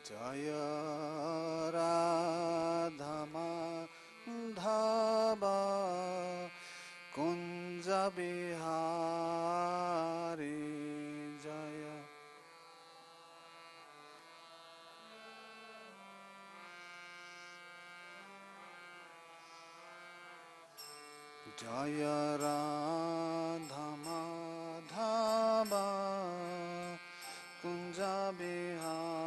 Jaya Radha Madhava Kunja Bihari Jaya Jaya Radha Madhava Kunja Bihari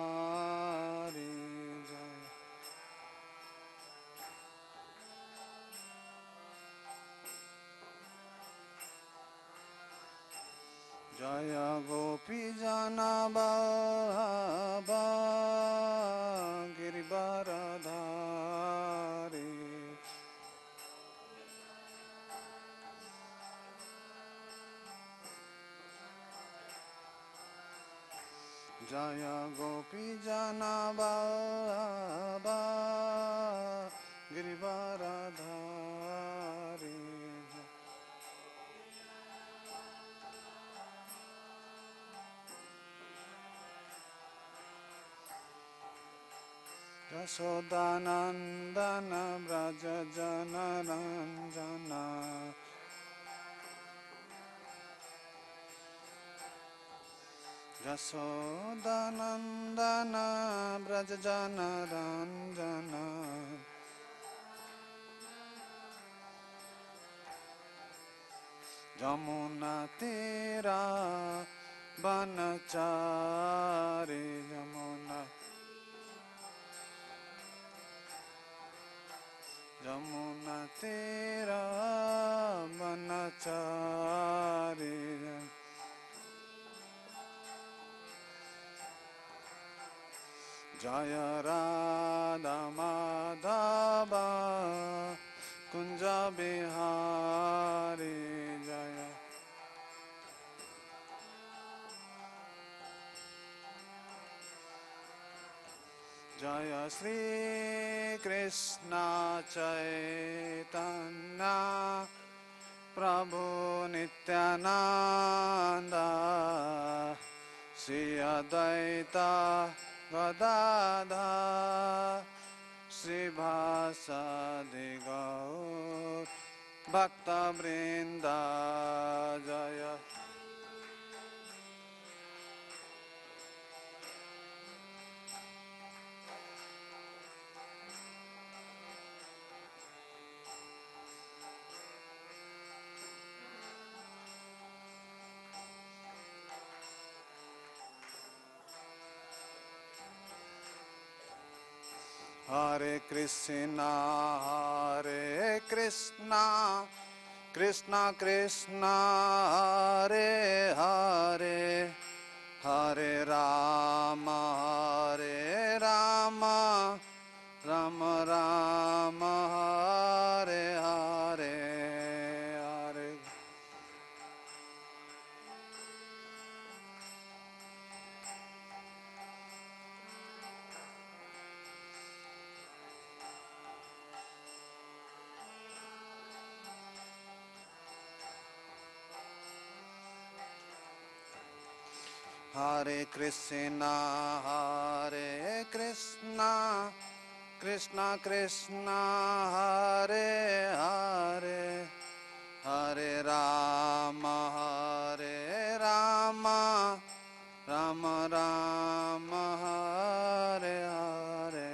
Jaya Gopi Jana Baba Giribaradhari Jaya Gopi Jana Baba Giribaradhari Yasodanandana Braja Jana Ranjana Yasodanandana Braja Jana Ranjana Jamuna Tira Banachari Jamuna Tira Banachari Jaya Radha Madhava Kunja Bihari Jaya Jaya Shri Krishna Chaitanya Prabhu Nityananda Shri Advaita Gadadhar Shri Vasadi Gaur Bhakta Vrinda Jaya Hare Krishna, Hare Krishna, Krishna Krishna, Hare Hare, Hare Rama, Hare Rama, Rama Rama, Hare Hare, Hare Hare Krishna, Hare Krishna, Krishna Krishna, Hare Hare, Hare Rama, Hare Rama, Rama Rama, Hare Hare.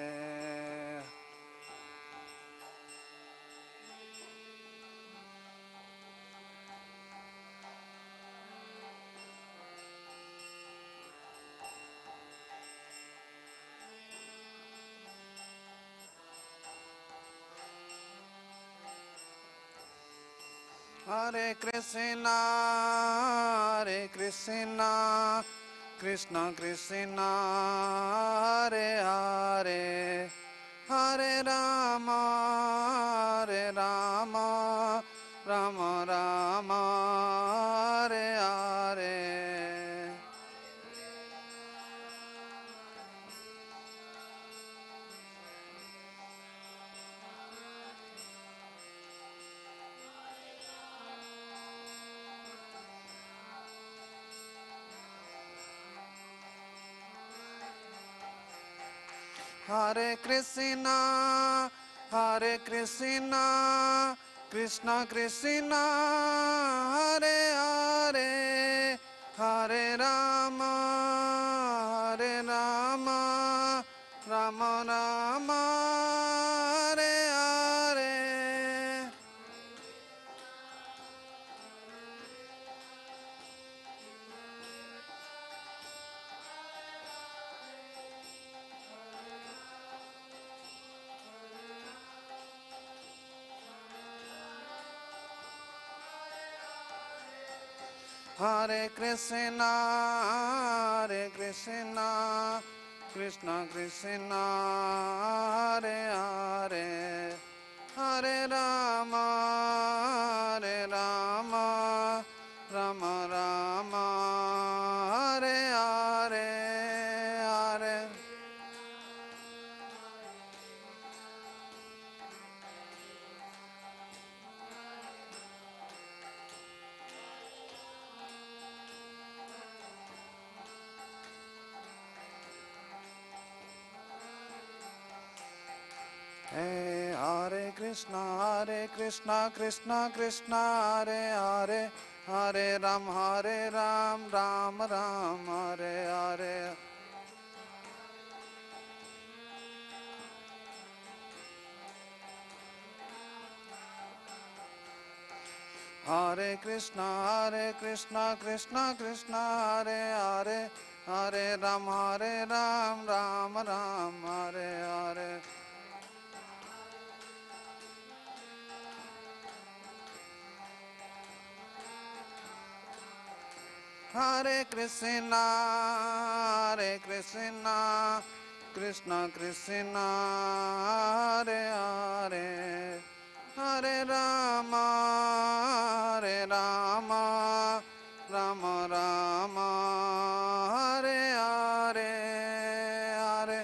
Hare Krishna, Hare Krishna, Krishna Krishna, Hare Hare, Hare Rama, Hare Rama, Rama Rama, Hare Hare. Hare Krishna, Hare Krishna, Krishna Krishna, Hare Hare, Hare Rama, Hare Rama, Rama Rama, Hare Hare. Hare Krishna, Hare Krishna, Krishna Krishna, Hare Hare, Hare Rama, Hare Rama, Rama Rama, Hare Hare, Hare. Hey, Hare Krishna, Krishna Krishna, Hare Hare, Hare Ram, Ram Ram, Hare Hare. Hare Krishna, Krishna Krishna, Hare Hare, Hare Ram, Ram Ram, Hare Hare. Hare Krishna, Krishna Krishna, Hare Hare, Hare Rama, Rama Rama, Hare Hare, Hare.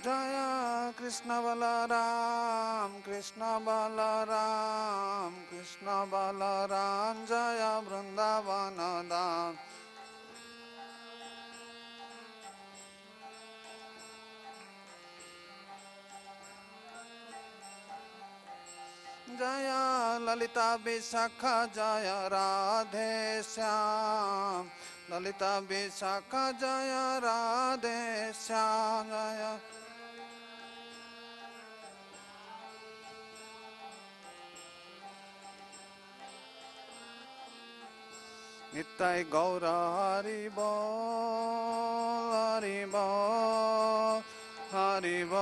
Jaya Krishna Balaram, Krishna Balaram, Krishna Balaram, Jaya Vrindavan Dham. Jaya Lalita Vishakha, Jaya Radhe Shyam, Lalita Vishakha, Jaya Radhe Shyam, Jaya. Nittai Gaura Hari Bol, Hari Bol, Hari Bol,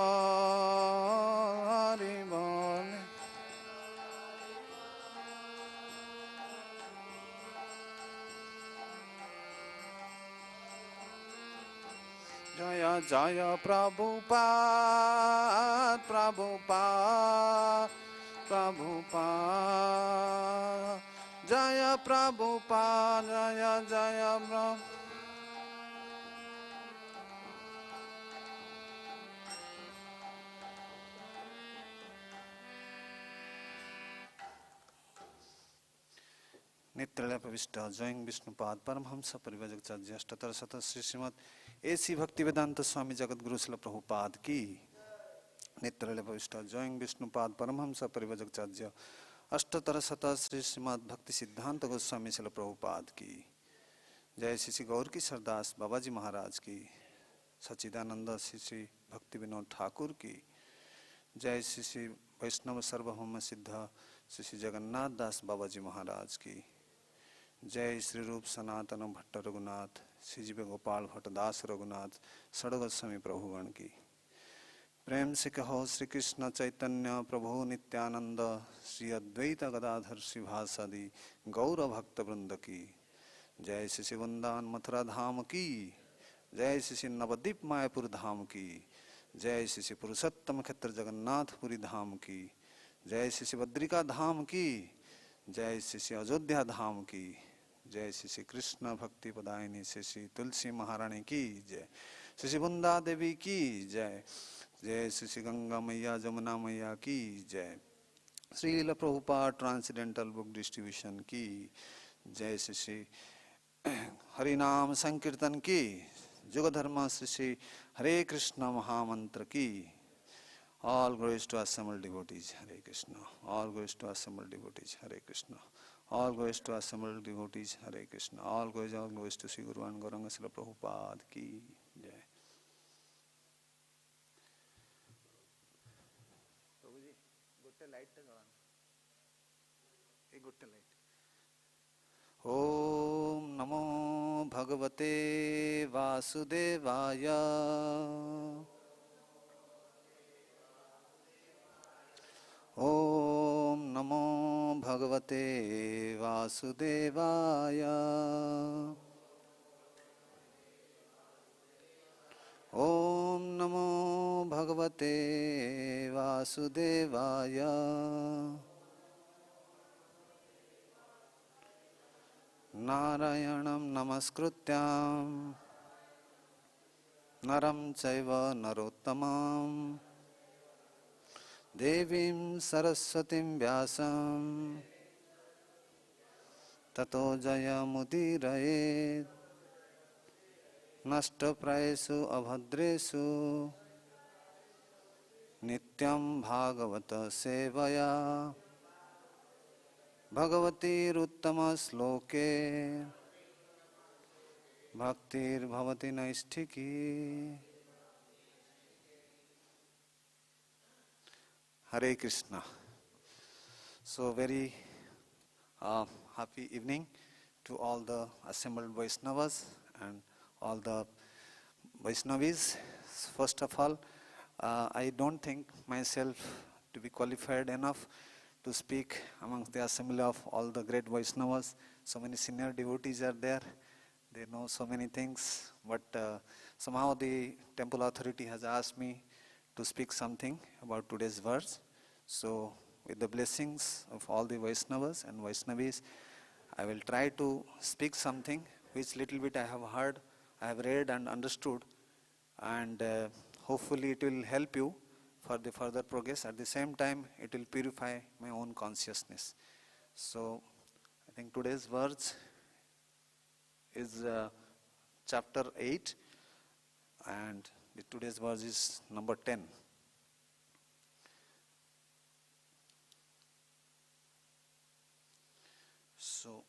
Hari Bol. Jaya Jaya Prabhupada, Prabhupada, Prabhupada. Jaya Prabhupada, Jaya Jaya Prabhupada. नित्यलय प्रविष्ट जयं विष्णुपाद परमहंस परिव्राजकाचार्य अष्टोत्तर शत Shri Shrimad AC Bhaktivedanta स्वामी जगद्गुरु श्रील प्रभुपाद की। नित्यलय प्रविष्ट जयं विष्णुपाद परमहंस परिव्राजकाचार्य अष्टोत्तर शत श्री श्रीमद भक्ति सिद्धांत गोस्वामी श्रील प्रभुपाद की। जय श्री श्री गौर की सरदास बाबा जी महाराज की। सच्चिदानंद श्री श्री भक्ति विनोद ठाकुर की। जय श्री श्री वैष्णव सर्वभौम सिद्ध श्री श्री जगन्नाथ दास बाबा जी महाराज की। जय श्री रूप सनातन भट्ट रघुनाथ श्री जीव गोपाल भट्ट दास रघुनाथ षडगोस्वामी प्रभुगण की। प्रेम से कहो श्री कृष्ण चैतन्य प्रभु नित्यानंद श्री अद्वैत गदाधर श्रीवासादि गौर भक्त वृंद की। जय श्री श्री वृंदावन मथुरा धाम की। जय श्री श्री नवद्वीप मायापुर धाम की। जय श्री श्री पुरुषोत्तम क्षेत्र जगन्नाथपुरी धाम की। जय श्री श्री बद्रिका धाम की। जय श्री श्री अयोध्या धाम की। जय श्री श्री कृष्ण भक्ति पदायिनी श्री श्री तुलसी महारानी की जय, श्री श्री वृंदा देवी की जय, जय श्री श्री गंगा मैया जमुना मैया की जय, Srila Prabhupada transcendental book distribution की जय, श्री श्री हरिनाम संकीर्तन की, जुग धर्म श्री श्री हरे कृष्ण महामंत्र की। All glories to assembled devotees, Hare Krishna. All glories to assembled devotees, Hare Krishna. All glories to assembled devotees, Hare Krishna. All glories to Sri Guru and Gauranga Srila Prabhupada ki jai. Prabhuji, gotte light ta jalan. Ek gotte light. Om Namo Bhagavate Vasudevaya. Om Namo Bhagavate Vasudevaya. Om Namo Bhagavate Vasudevaya. Narayanam Namaskrutyam Naram Chaiva Narottamam Devim Saraswatim Vyasam Tato Jayamudiraye Nashtaprayesu Abhadresu Nityam Bhagavata Sevaya Bhagavati Ruttama Sloke Bhaktir Bhavati Naisthiki. Hare Krishna. So very happy evening to all the assembled Vaishnavas and all the Vaishnavis. First of all, I don't think myself to be qualified enough to speak amongst the assembly of all the great Vaishnavas. So many senior devotees are there. They know so many things, but somehow the temple authority has asked me to speak something about today's verse. So with the blessings of all the Vaishnavas and Vaishnavis, I will try to speak something which little bit I have heard, I have read and understood, and hopefully it will help you for the further progress. At the same time, it will purify my own consciousness. So I think today's verse is chapter 8, and today's verse is number 10. So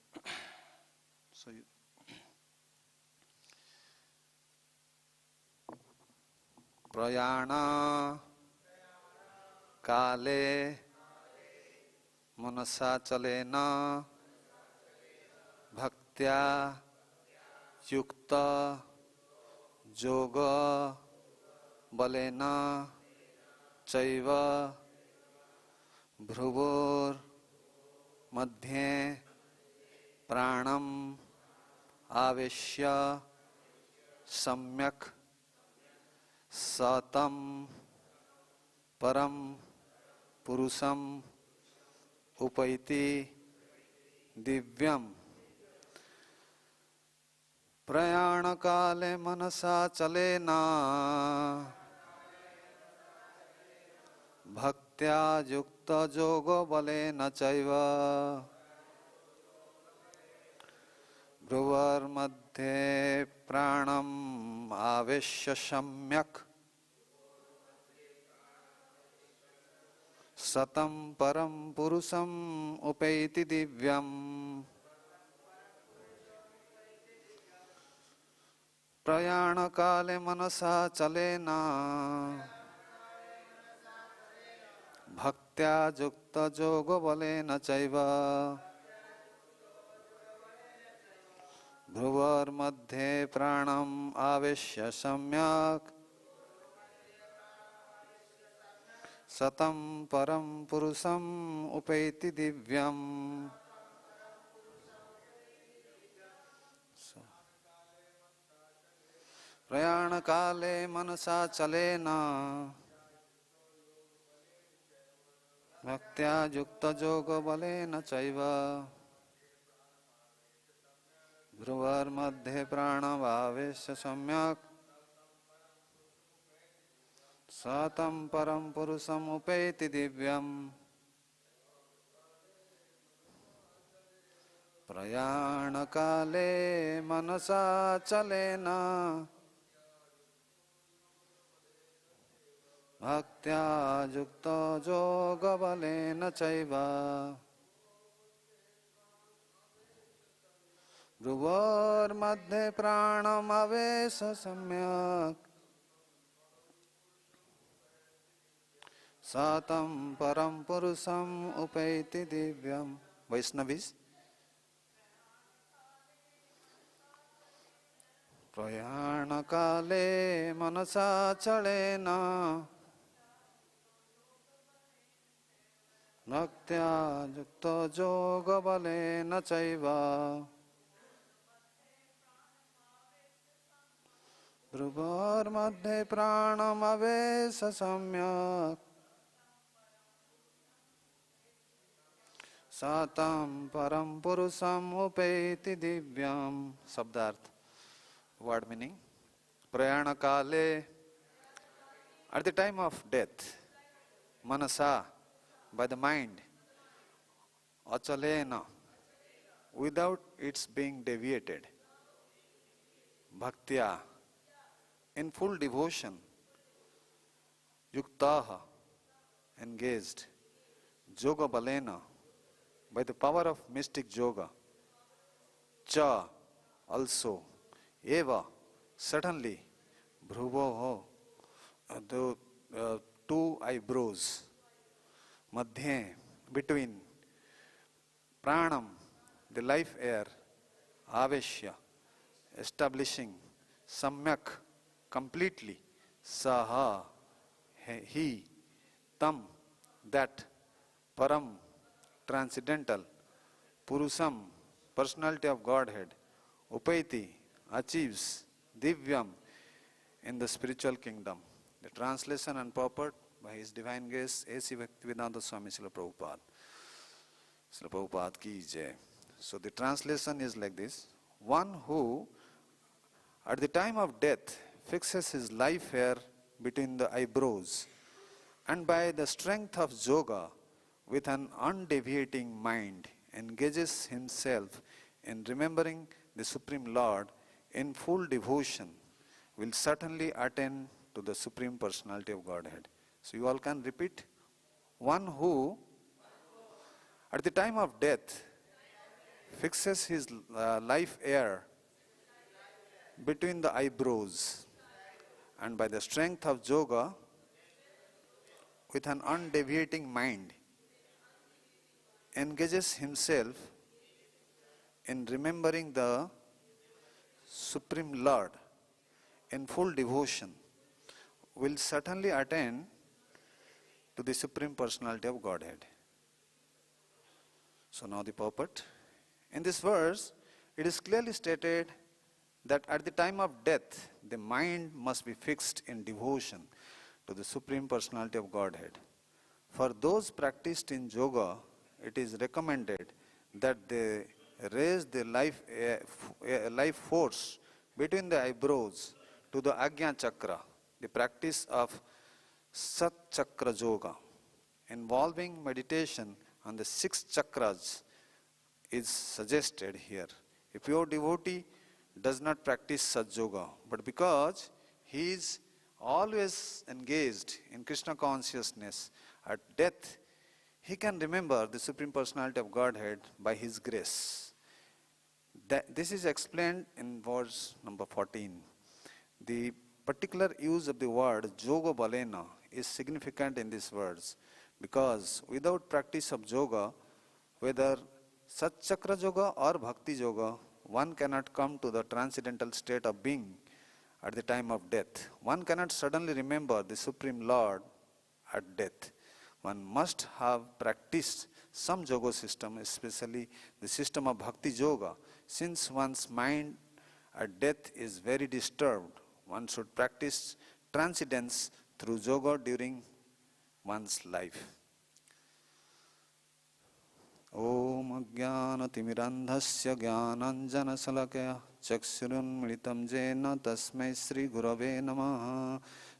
prayāṇa-kāle manasācalena bhaktyā yukto yoga-balena caiva bhruvor madhye prāṇam āveśya samyak satam param puruṣam upaiti divyam prayāṇa-kāle manasācalena bhaktyā yukto yoga-balena caiva bhruvor madhye prāṇam āveśya samyak satam param puruṣam upaiti divyam prayāṇa-kāle manasācalena bhaktyā yukto yoga-balena caiva bhruvor madhye prāṇam āveśya samyak satam param puruṣam upaiti divyam. prayāṇa-kāle manasācalena bhaktyā yukto yoga-balena caiva bhruvor madhye prāṇam āveśya samyak satam param puruṣam upaiti divyam prayāṇa-kāle manasācalena bhaktyā yukto yoga-balena caiva bhruvor madhye prāṇam āveśya samyak satam param puruṣam upaiti divyam. Vaishnavis. prayāṇa-kāle manasācalena bhaktyā yukto yoga-balena caiva bhruvor madhye prāṇam āveśya samyak satam param puruṣam upaiti divyam. Sabdarth. Word meaning. prayāṇa-kāle, at the time of death. manasā, by the mind. acalena, without its being deviated. bhaktyā, in full devotion. yuktaḥ, engaged. yoga-balena, by the power of mystic yoga. cha, also. eva, certainly. bhruvoḥ, the two eyebrows. madhye, between. prāṇam, the life air. āveśya, establishing. samyak, completely. saha, he. tam, that. param, transcendental. puruṣam, personality of Godhead. upaiti, achieves. divyam, in the spiritual kingdom. The translation and purport by His Divine Grace A.C. Bhaktivedanta Swami Srila Prabhupada. Srila Prabhupada ki jai. So the translation is like this. One who at the time of death fixes his life hair between the eyebrows and by the strength of yoga with an undeviating mind engages himself in remembering the Supreme Lord in full devotion will certainly attain to the Supreme Personality of Godhead. So you all can repeat. One who at the time of death fixes his life air between the eyebrows and by the strength of yoga with an undeviating mind engages himself in remembering the Supreme Lord in full devotion will certainly attain to the Supreme Personality of Godhead. So now the purport. In this verse, it is clearly stated that at the time of death, the mind must be fixed in devotion to the Supreme Personality of Godhead. For those practiced in yoga, it is recommended that they raise the life force between the eyebrows to the Ajna Chakra, the practice of Sat Chakra Yoga, involving meditation on the 6 chakras is suggested here. A pure devotee does not practice such yoga, but because he is always engaged in Krishna consciousness, at death he can remember the Supreme Personality of Godhead by his grace. This is explained in verse number 14. The particular use of the word yoga-balena is significant in this verse because without practice of yoga, whether Sat Chakra Yoga or Bhakti Yoga, one cannot come to the transcendental state of being at the time of death. One cannot suddenly remember the Supreme Lord at death. One must have practiced some yoga system, especially the system of Bhakti Yoga. Since one's mind at death is very disturbed, one should practice transcendence through yoga during one's life. Om ज्ञानतिमिरन्धस्य ज्ञानाञ्जनशलाकया चक्षुरुन्मिलितं येन तस्मै श्रीगुरवे नमः।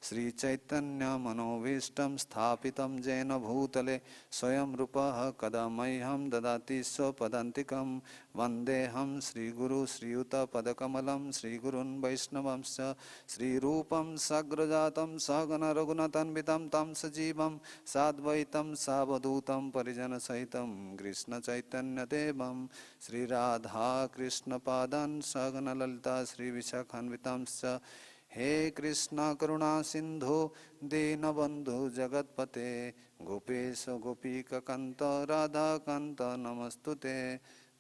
श्रीचैतन्यमनोभीष्टं स्थापितं येन भूतले स्वयं रूपः कदा मह्यं ददाति स्वपदान्तिकं। वन्देऽहं श्रीगुरु श्रीयुतपदकमलं श्रीगुरून् वैष्णवंश्च श्रीरूपं साग्रजातं सहगण रघुनाथान्वितं तं सजीवं साद्वैतं सावधूतं परिजनसहितं कृष्णचैतन्यदेवं श्रीराधा कृष्णपादान् सहगण ललिता श्रीविशाखान्वितांश्च। हे कृष्ण करुणा सिंधु दीनबंधु जगतपते गोपेश गोपीकांत राधा कांत नमस्तुते।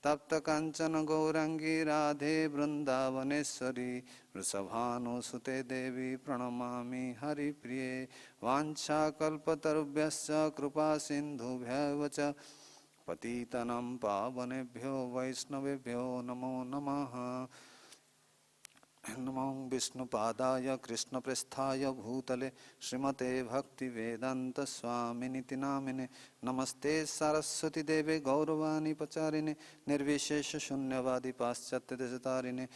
तप्त कांचन गौरांगी राधे वृंदावनेश्वरी वृषभानुसुते देवी प्रणमामि हरिप्रिये। वाञ्छाकल्पतरुभ्यश्च कृपा सिन्धुभ्यैव च पतितनं पावनेभ्यो वैष्णवेभ्यो नमो नमः। नमो विष्णुपादाय कृष्णप्रेष्ठाय भूतले श्रीमते भक्तिवेदांत स्वामिनिति नामिने। नमस्ते सरस्वती देवे गौरवाणी प्रचारिणे निर्विशेष शून्यवादी पाश्चात्यदेशतारिणे।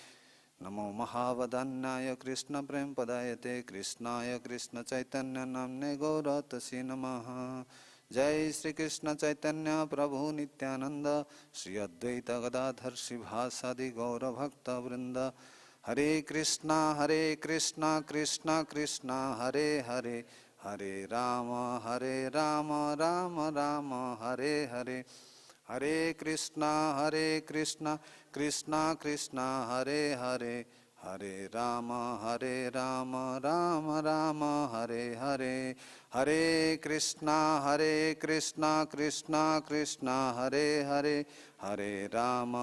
नमो महावदान्याय कृष्ण प्रेम पदायते कृष्णाय कृष्ण चैतन्य नाम्ने गौरतसी नमः। जय श्री कृष्ण चैतन्य प्रभु नित्यानंद श्री अद्वैत गदाधर श्रीवासादि गौर भक्त वृंद। हरे कृष्णा कृष्णा कृष्णा हरे हरे हरे राम राम राम हरे हरे। हरे कृष्णा कृष्णा कृष्णा हरे हरे हरे राम राम राम हरे हरे। हरे Krishna Krishna Krishna Hare Hare Hare Ram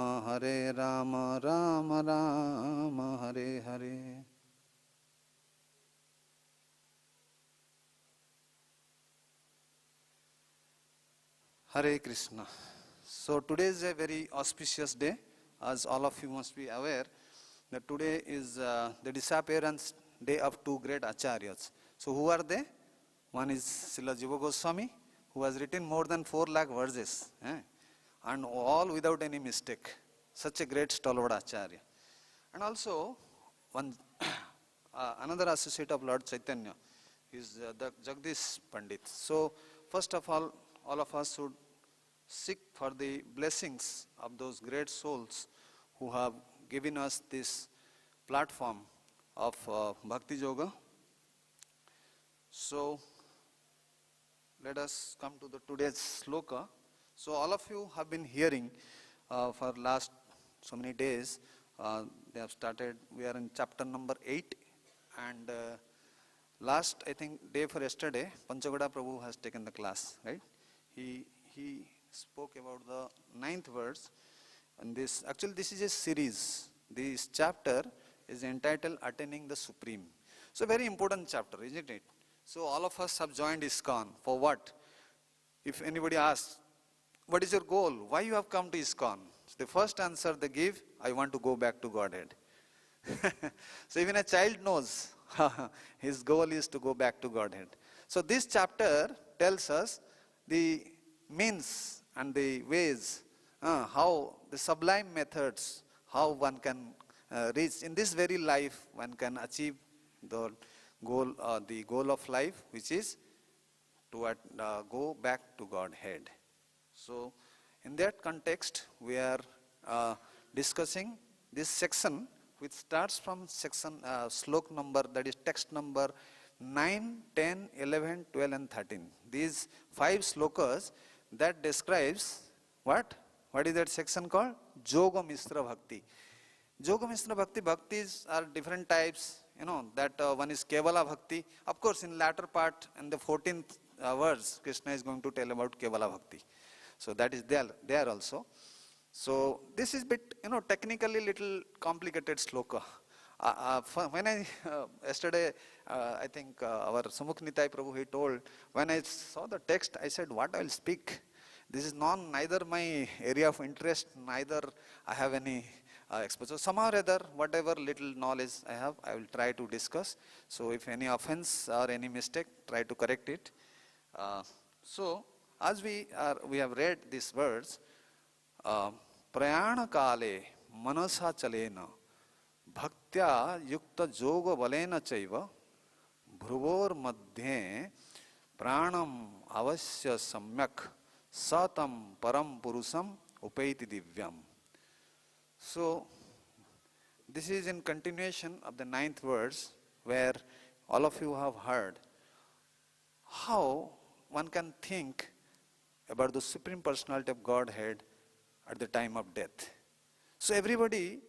Ram Ram Hare Hare. Hare Krishna. So today is a very auspicious day, as all of you must be aware that today is the disappearance day of two great acharyas. So who are they? One is Srila Jiva Goswami, who has written more than 4 lakh verses, and all without any mistake. Such a great stalwart acharya. And also one another associate of Lord Chaitanya is the Jagdish Pandit. So first of all of us should seek for the blessings of those great souls who have given us this platform of Bhakti Yoga. So let us come to the today's sloka. So all of you have been hearing for last so many days. They have started. We are in chapter number 8, and last I think day for yesterday, Panchagada Prabhu has taken the class, right? He spoke about the 9th verse, and this is a series. This chapter is entitled Attaining the Supreme. So very important chapter, isn't it? So all of us have joined ISKCON for what? If anybody asks, what is your goal? Why you have come to ISKCON? So the first answer they give, I want to go back to Godhead. So even a child knows his goal is to go back to Godhead. So this chapter tells us the means and the ways, how the sublime methods, how one can reach in this very life, one can achieve the goal of life, which is to go back to Godhead. So in that context, we are discussing this section, which starts from section slok number, that is text number 9, 10, 11, 12 and 13. These 5 slokas that describes what? What is that section called? Yoga Misra Bhakti. Yoga Misra Bhakti, bhaktis are different types, that one is Kevala Bhakti. Of course, in latter part, in the 14th verse, Krishna is going to tell about Kevala Bhakti. So that is there also. So this is bit, technically little complicated sloka. When I, yesterday, I think our Sumukh Nitai Prabhu, he told, when I saw the text, I said, what I will speak? This is neither my area of interest, neither I have any exposure. Somehow or other, whatever little knowledge I have, I will try to discuss. So if any offense or any mistake, try to correct it. So as we have read these words, prayāṇa-kāle manasācalena bhaktyā yukto yoga-balena caiva bhruvor madhye prāṇam āveśya samyak satam param puruṣam upaiti divyam. So, this is in continuation of the 9th verse, where all of you have heard how one can think about the Supreme Personality of Godhead at the time of death. So everybody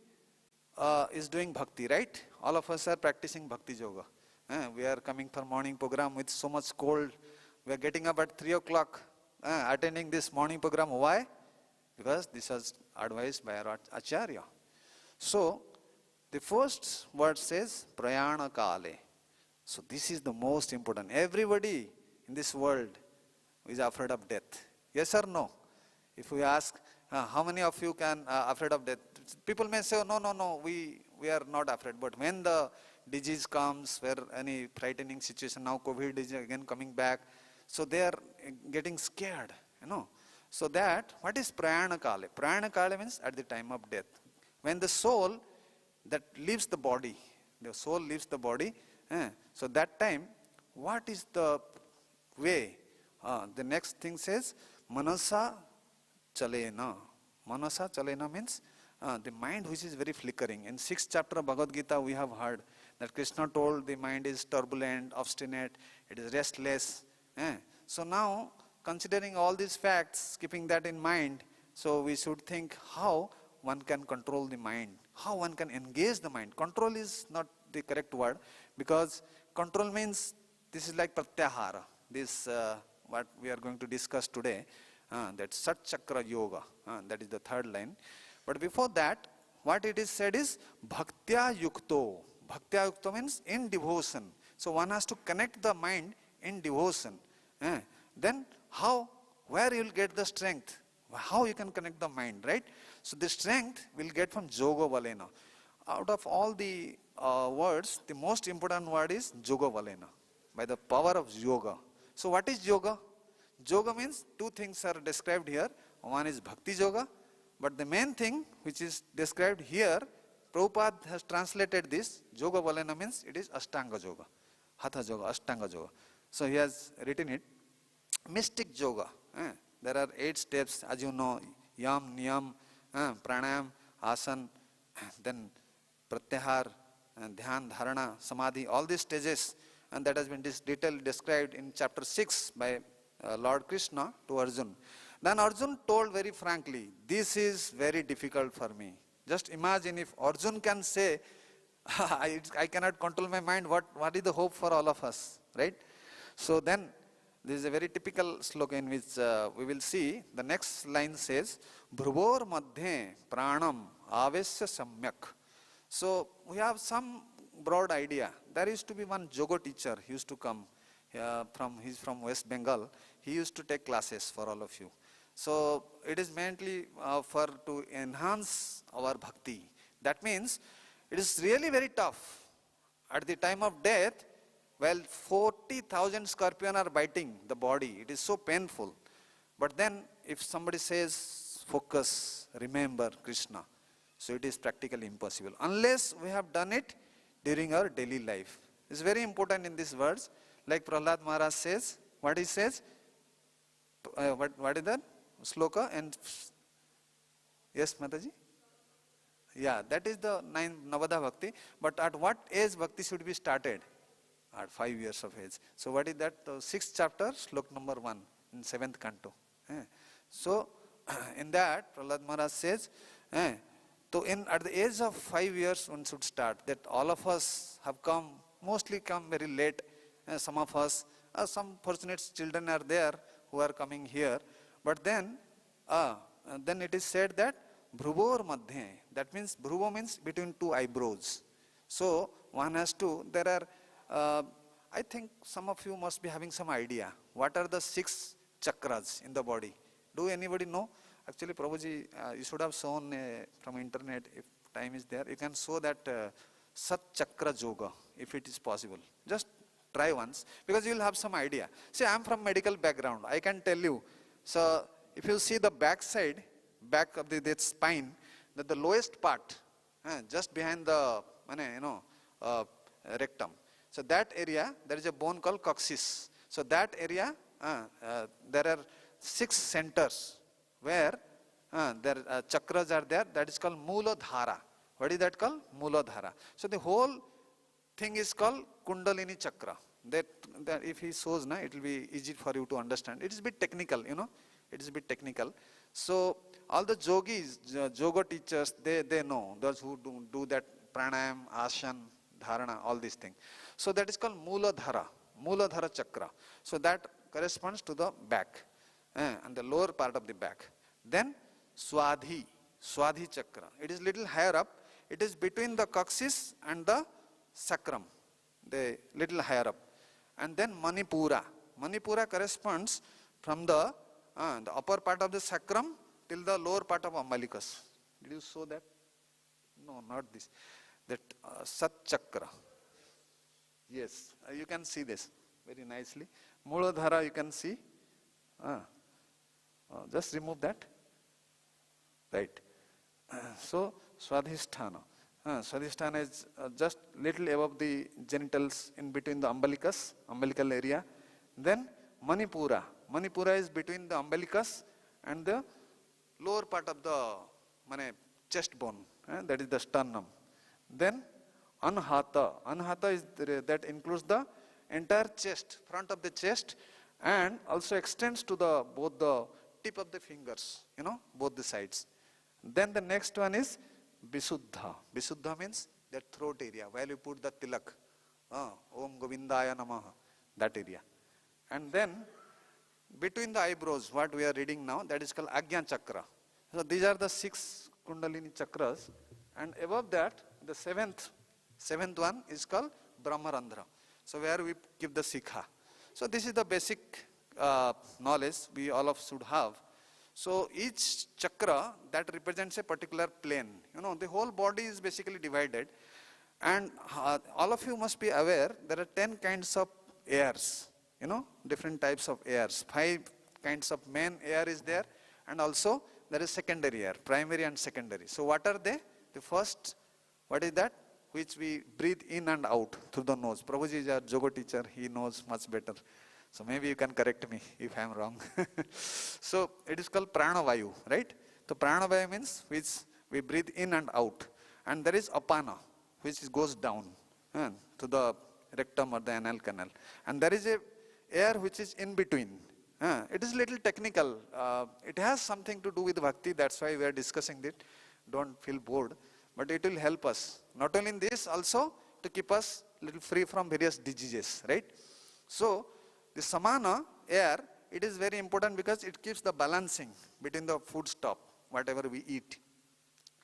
is doing bhakti, right? All of us are practicing bhakti yoga. We are coming for morning program with so much cold. We are getting up at 3 o'clock, attending this morning program. Why? Because this was advised by our acharya. So, the first word says prayāṇa-kāle. So this is the most important. Everybody in this world is afraid of death. Yes or no? If we ask, how many of you can afraid of death? People may say, no, we are not afraid. But when the disease comes, where any frightening situation, now COVID is again coming back, so they are getting scared, So that, what is prayāṇa-kāle? Prayāṇa-kāle means at the time of death. When the soul that leaves the body, so that time, what is the way? The next thing says, manasācalena. Manasācalena means the mind which is very flickering. In 6th chapter of Bhagavad Gita, we have heard that Krishna told the mind is turbulent, obstinate, it is restless. So now, considering all these facts, keeping that in mind, so we should think how one can control the mind, how one can engage the mind. Control is not the correct word, because control means, this is like pratyahara. This, what we are going to discuss today, that Sat Chakra Yoga, that is the 3rd line. But before that, what it is said is bhaktyā yukto. Bhaktyā yukto means in devotion. So one has to connect the mind in devotion. Then how, where you will get the strength? How you can connect the mind, right? So the strength will get from yoga-balena. Out of all the words, the most important word is yoga-balena, by the power of yoga. So what is yoga? Yoga means 2 things are described here. One is bhakti yoga, but the main thing which is described here, Prabhupada has translated this. Yoga-balena means it is ashtanga yoga, hatha yoga, ashtanga yoga. So he has written it. Mystic yoga. There are 8 steps, as you know, yam, niyam, prāṇam, asana, then pratyahar, dhyan, dharana, samadhi, all these stages, and that has been detailed described in chapter 6 by Lord Krishna to Arjuna. Then Arjuna told very frankly, this is very difficult for me. Just imagine if Arjuna can say, I cannot control my mind, what is the hope for all of us, right? So then, this is a very typical sloka in which we will see. The next line says, bhruvor madhye prāṇam āveśya samyak. So we have some broad idea. There used to be one yoga teacher. He used to come he's from West Bengal. He used to take classes for all of you. So it is mainly for to enhance our bhakti. That means it is really very tough. At the time of death, well, 40,000 scorpions are biting the body. It is so painful. But then if somebody says, focus, remember Krishna, so it is practically impossible. Unless we have done it during our daily life. It's very important in these words. Like Prahlad Maharaj says, what he says, what is that? Sloka and, yes, Mataji? Yeah, that is the Navadha Bhakti. But at what age Bhakti should be started? At 5 years of age. So what is that? The 6th chapter, slok number 1 in 7th canto. So in that, Prahlad Maharaj says, so at the age of 5 years one should start. That all of us have mostly come very late. Some of us, some fortunate children are there who are coming here. But then it is said that bhruvor madhye. That means bhruvoḥ means between 2 eyebrows. So one has to. There are. I think some of you must be having some idea. What are the 6 chakras in the body? Do anybody know? Actually, Prabhuji, you should have shown from internet, if time is there. You can show that Sat Chakra Yoga, if it is possible. Just try once, because you will have some idea. See, I am from medical background. I can tell you. So, if you see the back side, back of the spine, that the lowest part, just behind the rectum. So that area, there is a bone called coccyx. So that area, there are 6 centers where chakras are there. That is called Mooladhara. What is that called? Mooladhara. So the whole thing is called Kundalini Chakra. That if he shows, it will be easy for you to understand. It is a bit technical, It is a bit technical. So all the yogis, yoga teachers, they know. Those who do that pranayam, asana, dharana, all these things. So that is called Mooladhara. Mooladhara Chakra. So that corresponds to the back, and the lower part of the back. Then Swadhi Chakra. It is little higher up. It is between the coccyx and the sacrum, the little higher up. And then Manipura. Manipura corresponds from the upper part of the sacrum till the lower part of umbilicus. Did you show that? No, not this. That Sat Chakra. Yes, you can see this very nicely. Mooladhara you can see. Just remove that. Right. So Swadhisthana. Swadhisthana is just little above the genitals, in between the umbilical area. Then Manipura. Manipura is between the umbilicus and the lower part of the chest bone. That is the sternum. Then Anhata. Anhata is that includes the entire chest, front of the chest, and also extends to both the tip of the fingers, both the sides. Then the next one is Visuddha. Visuddha means that throat area, where you put the tilak. Om Govindaya Namaha. That area. And then between the eyebrows, what we are reading now, that is called Ajna Chakra. So these are the 6 Kundalini Chakras. And above that, the seventh one is called Brahmarandhra. So where we give the Sikha. So this is the basic knowledge we all of should have. So each chakra that represents a particular plane. The whole body is basically divided. And all of you must be aware there are 10 kinds of airs. Different types of airs. 5 kinds of main air is there. And also there is secondary air, primary and secondary. So what are they? The first, what is that? Which we breathe in and out through the nose. Prabhuji is our yoga teacher. He knows much better. So maybe you can correct me if I am wrong. So it is called prāṇa-vayu, right? So prāṇa-vayu means which we breathe in and out. And there is apana, which goes down to the rectum or the anal canal. And there is a air which is in between. It is little technical. It has something to do with bhakti. That's why we are discussing it. Don't feel bored. But it will help us. Not only in this, also to keep us little free from various diseases, right? So the samana air, it is very important because it keeps the balancing between the food stop, whatever we eat.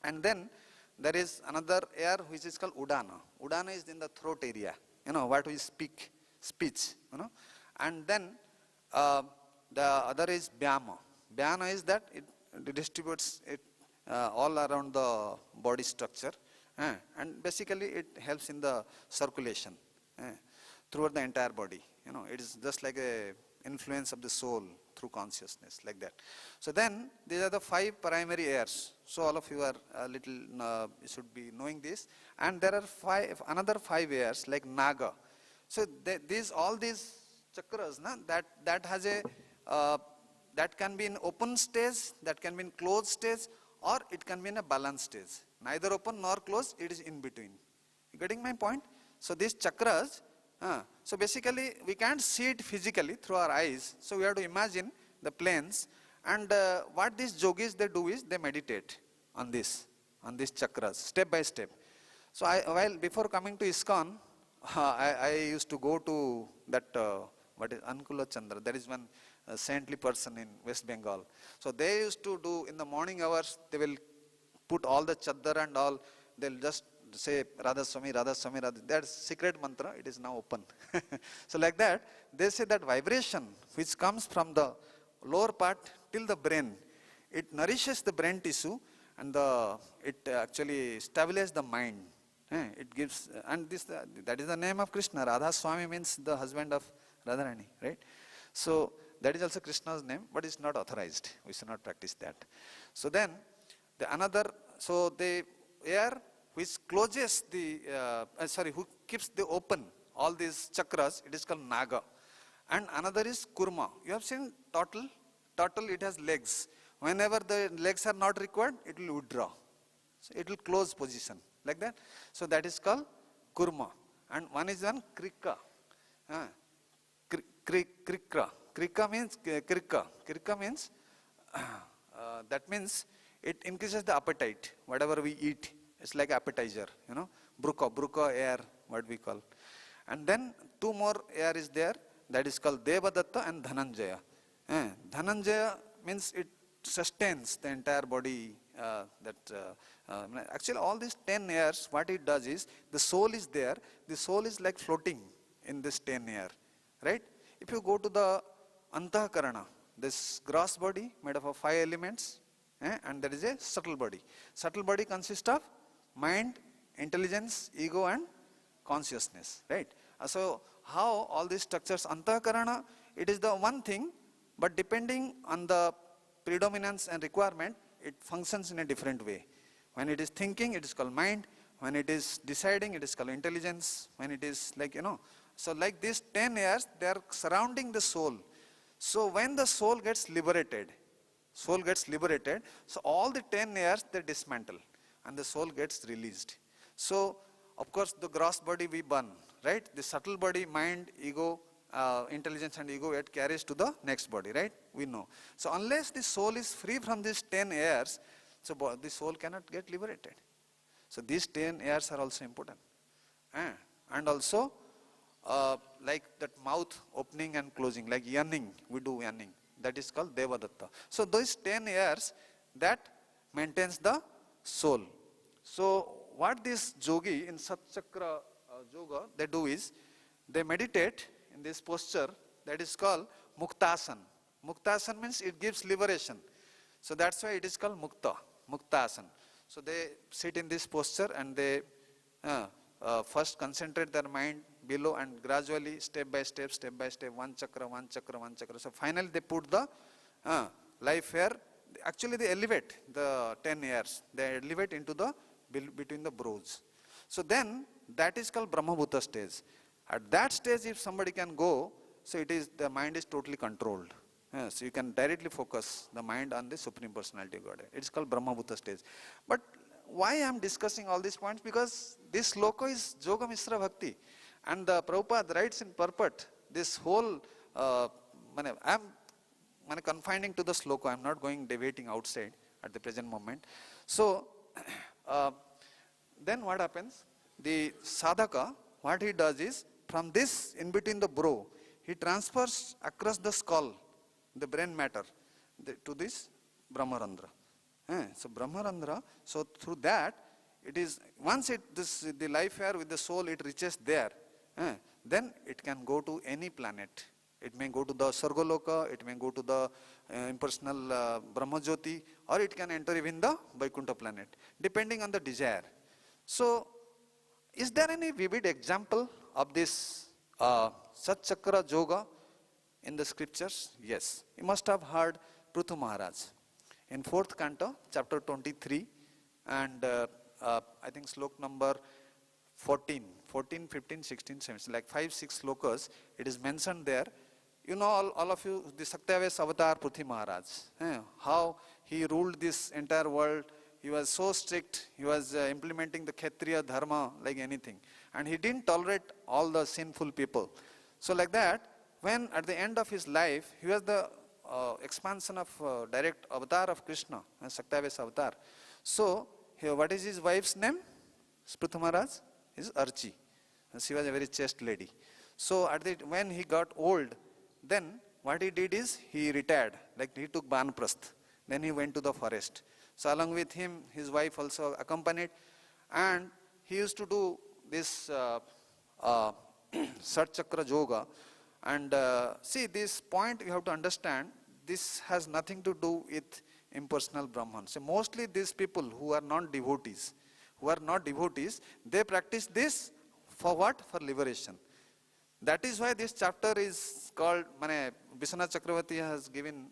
And then there is another air which is called udana. Udana is in the throat area, what we speech. And then the other is vyama. Vyama is that it distributes it all around the body structure. And basically it helps in the circulation throughout the entire body. It is just like a influence of the soul through consciousness, like that. So then these are the 5 primary airs. So all of you are a little should be knowing this. And there are another 5 airs like naga. So all these chakras, that has a that can be in open stage, that can be in closed stage, or it can be in a balanced stage. Neither open nor closed, it is in between. You getting my point? So these chakras, so basically we can't see it physically through our eyes. So we have to imagine the planes. And what these yogis they do is they meditate on these chakras step by step. So before coming to ISKCON, I used to go to that what is Ankula Chandra. There is one saintly person in West Bengal. So they used to do in the morning hours. They will put all the chadar and all. They'll just say Radha Swami, Radha Swami, Radha. That's secret mantra. It is now open. So like that, they say that vibration which comes from the lower part till the brain, it nourishes the brain tissue and it actually stabilizes the mind. It gives, and that is the name of Krishna. Radha Swami means the husband of Radharani, right? So that is also Krishna's name, but it's not authorized. We should not practice that. So then, the air which closes who keeps the open all these chakras, it is called naga. And another is kurma. You have seen turtle? Turtle, it has legs. Whenever the legs are not required, it will withdraw. So it will close position, like that. So that is called kurma. And one is krika. Krika. Krika means Krika means that means it increases the appetite. Whatever we eat, it's like appetizer. Bruka air, what we call. And then two more air is there. That is called Devadatta and Dhananjaya. Dhananjaya means it sustains the entire body. Actually, all these 10 airs, what it does is, the soul is there. The soul is like floating in this 10 air, right? If you go to the antah-karana, this gross body made up of 5 elements, and there is a subtle body. Subtle body consists of mind, intelligence, ego, and consciousness, right? So how all these structures, antah-karana, it is the one thing, but depending on the predominance and requirement, it functions in a different way. When it is thinking, it is called mind. When it is deciding, it is called intelligence. When it is so like these 10 airs, they are surrounding the soul. So when the soul gets liberated, so all the 10 airs, they dismantle and the soul gets released. So of course the gross body we burn, right? The subtle body, mind, ego, intelligence and ego, it carries to the next body, right? We know. So unless the soul is free from these 10 airs, so the soul cannot get liberated. So these 10 airs are also important. And also, like that mouth opening and closing, like yawning, we do yawning. That is called Devadatta. So those 10 airs, that maintains the soul. So what this yogi in Satchakra yoga, they do is, they meditate in this posture that is called muktasan. Muktasan means it gives liberation. So that's why it is called muktasan. So they sit in this posture and they first concentrate their mind below and gradually step by step, one chakra. So finally they put the life air. Actually they elevate the 10 airs. They elevate into the between the brows. So then that is called Brahmabhuta stage. At that stage, if somebody can go, so the mind is totally controlled. So you can directly focus the mind on the Supreme Personality of Godhead. It's called Brahmabhuta stage. But why I am discussing all these points? Because this sloka is Yoga Mishra Bhakti. And the Prabhupada writes in purport, this whole, I am confining to the sloka. I am not going deviating outside at the present moment. So, then what happens? The sadhaka, what he does is, from this in between the brow, he transfers across the skull, the brain matter, to this Brahmarandhra. So Brahmarandhra, so through that, it is, once the life air with the soul, it reaches there, then it can go to any planet. It may go to the Sargaloka, it may go to the impersonal Brahmajyoti, or it can enter even the Vaikuntha planet, depending on the desire. So, is there any vivid example of this Satchakra yoga in the scriptures? Yes. You must have heard Prithu Maharaj. In 4th canto, chapter 23, and I think slok number 14, 15, 16, 17, like 5-6 slokas, it is mentioned there. You know, all of you, the Saktyaves avatar Prithu Maharaj, how he ruled this entire world. He was so strict, he was implementing the Kshatriya dharma like anything. And he didn't tolerate all the sinful people. So like that, when at the end of his life, he was the expansion of direct avatar of Krishna, Saktyaves avatar. So, here, what is his wife's name? Prithu Maharaj is Archi. She was a very chaste lady. So, when he got old, then what he did is, he retired, like he took Banprasth. Then he went to the forest. So along with him, his wife also accompanied, and he used to do this Satchakra yoga. And see, this point you have to understand, this has nothing to do with impersonal Brahman. So mostly these people who are non-devotees, they practice this for what? For liberation. that is why this chapter is called, Vishwanath Chakravarti has given,